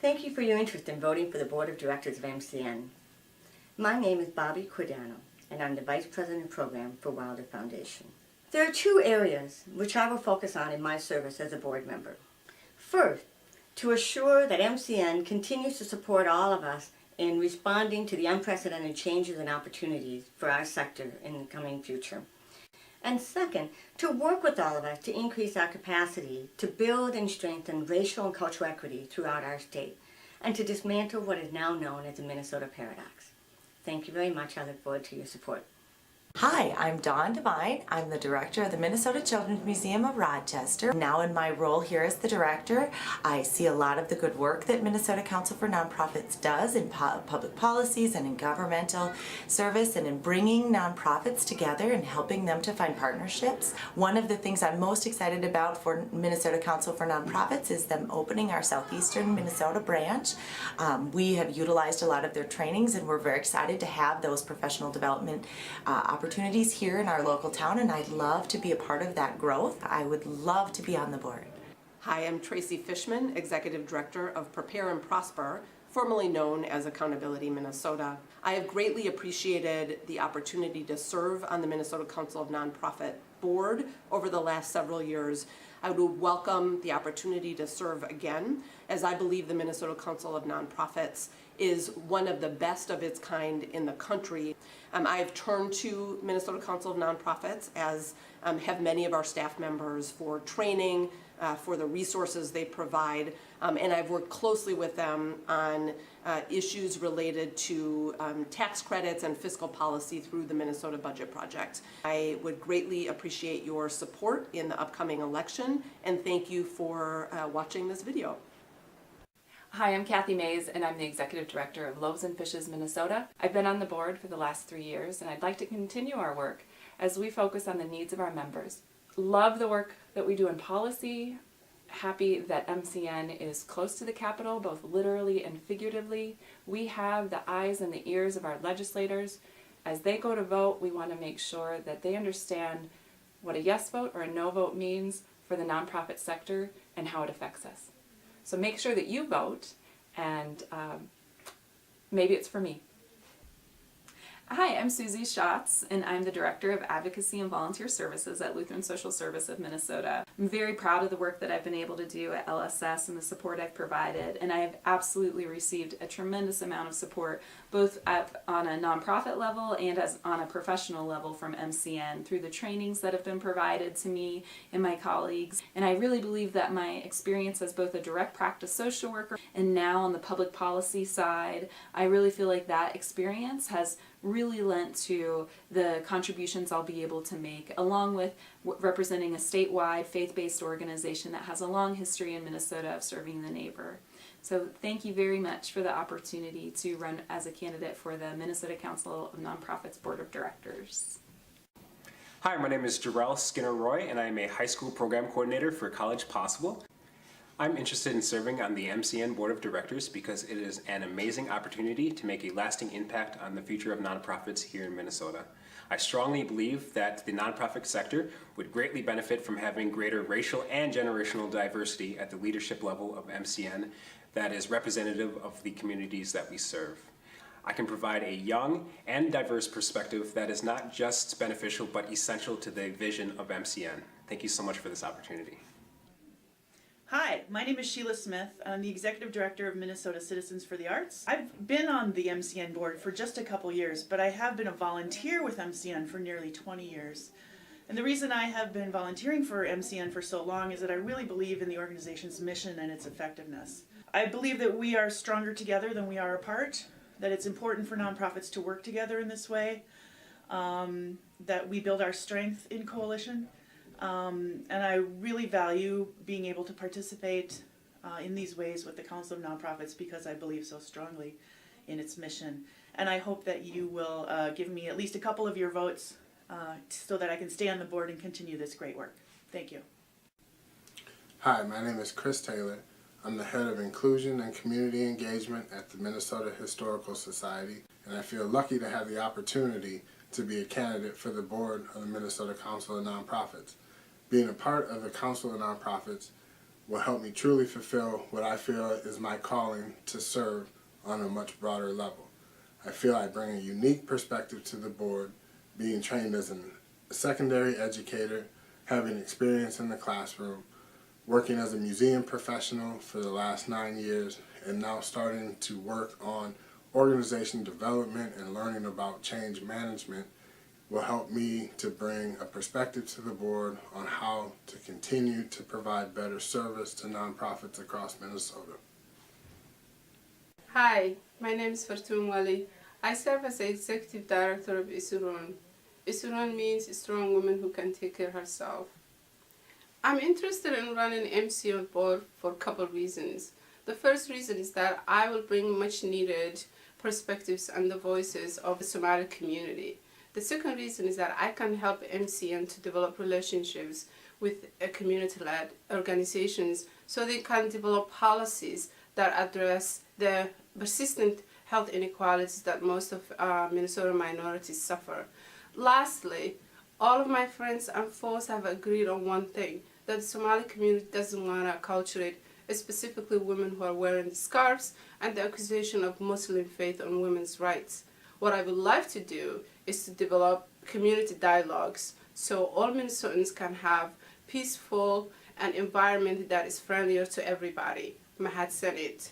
Thank you for your interest in voting for the Board of Directors of MCN. My name is Bobby Cordano, and I'm the Vice President of Program for Wilder Foundation. There are two areas which I will focus on in my service as a board member. First, to assure that MCN continues to support all of us in responding to the unprecedented changes and opportunities for our sector in the coming future. And second, to work with all of us to increase our capacity to build and strengthen racial and cultural equity throughout our state, and to dismantle what is now known as the Minnesota paradox. Thank you very much. I look forward to your support. Hi, I'm Dawn Devine. I'm the director of the Minnesota Children's Museum of Rochester. Now in my role here as the director, I see a lot of the good work that Minnesota Council for Nonprofits does in public policies and in governmental service and in bringing nonprofits together and helping them to find partnerships. One of the things I'm most excited about for Minnesota Council for Nonprofits is them opening our southeastern Minnesota branch. We have utilized a lot of their trainings, and we're very excited to have those professional development opportunities here in our local town, and I'd love to be a part of that growth. I would love to be on the board. Hi, I'm Tracy Fishman, Executive Director of Prepare and Prosper, formerly known as Accountability Minnesota. I have greatly appreciated the opportunity to serve on the Minnesota Council of Nonprofit board over the last several years. I would welcome the opportunity to serve again, as I believe the Minnesota Council of Nonprofits is one of the best of its kind in the country. I have turned to Minnesota Council of Nonprofits, as have many of our staff members, for training, for the resources they provide, and I've worked closely with them on issues related to tax credits and fiscal policy through the Minnesota Budget Project. I would greatly appreciate your support in the upcoming election, and thank you for watching this video. Hi, I'm Kathy Mays, and I'm the Executive Director of Loaves and Fishes Minnesota. I've been on the board for the last 3 years, and I'd like to continue our work as we focus on the needs of our members. Love the work that we do in policy. Happy that MCN is close to the Capitol, both literally and figuratively. We have the eyes and the ears of our legislators. As they go to vote, we want to make sure that they understand what a yes vote or a no vote means for the nonprofit sector and how it affects us. So make sure that you vote, and maybe it's for me. Hi, I'm Susie Schatz, and I'm the Director of Advocacy and Volunteer Services at Lutheran Social Service of Minnesota. I'm very proud of the work that I've been able to do at LSS and the support I've provided, and I have absolutely received a tremendous amount of support, both on a nonprofit level and on a professional level from MCN through the trainings that have been provided to me and my colleagues. And I really believe that my experience as both a direct practice social worker and now on the public policy side, I really feel like that experience has really lent to the contributions I'll be able to make, along with representing a statewide faith-based organization that has a long history in Minnesota of serving the neighbor. So thank you very much for the opportunity to run as a candidate for the Minnesota Council of Nonprofits Board of Directors. Hi, my name is Jarrell Skinner-Roy, and I am a high school program coordinator for College Possible. I'm interested in serving on the MCN Board of Directors because it is an amazing opportunity to make a lasting impact on the future of nonprofits here in Minnesota. I strongly believe that the nonprofit sector would greatly benefit from having greater racial and generational diversity at the leadership level of MCN that is representative of the communities that we serve. I can provide a young and diverse perspective that is not just beneficial but essential to the vision of MCN. Thank you so much for this opportunity. Hi, my name is Sheila Smith. I'm the Executive Director of Minnesota Citizens for the Arts. I've been on the MCN board for just a couple years, but I have been a volunteer with MCN for nearly 20 years. And the reason I have been volunteering for MCN for so long is that I really believe in the organization's mission and its effectiveness. I believe that we are stronger together than we are apart, that it's important for nonprofits to work together in this way, that we build our strength in coalition. And I really value being able to participate in these ways with the Council of Nonprofits because I believe so strongly in its mission. And I hope that you will give me at least a couple of your votes so that I can stay on the board and continue this great work. Thank you. Hi, my name is Chris Taylor. I'm the Head of Inclusion and Community Engagement at the Minnesota Historical Society, and I feel lucky to have the opportunity to be a candidate for the board of the Minnesota Council of Nonprofits. Being a part of the Council of Nonprofits will help me truly fulfill what I feel is my calling to serve on a much broader level. I feel I bring a unique perspective to the board, being trained as a secondary educator, having experience in the classroom, working as a museum professional for the last 9 years, and now starting to work on organization development and learning about change management will help me to bring a perspective to the board on how to continue to provide better service to nonprofits across Minnesota. Hi, my name is Fartoon Wali. I serve as the Executive Director of Isuron. Isuron means strong woman who can take care of herself. I'm interested in running MCN Board for a couple reasons. The first reason is that I will bring much needed perspectives and the voices of the Somali community. The second reason is that I can help MCN to develop relationships with community-led organizations so they can develop policies that address the persistent health inequalities that most of Minnesota minorities suffer. Lastly, all of my friends and foes have agreed on one thing, that the Somali community doesn't want to acculturate, specifically women who are wearing the scarves and the accusation of Muslim faith on women's rights. What I would like to do is to develop community dialogues so all Minnesotans can have peaceful and environment that is friendlier to everybody. Mahat Senate.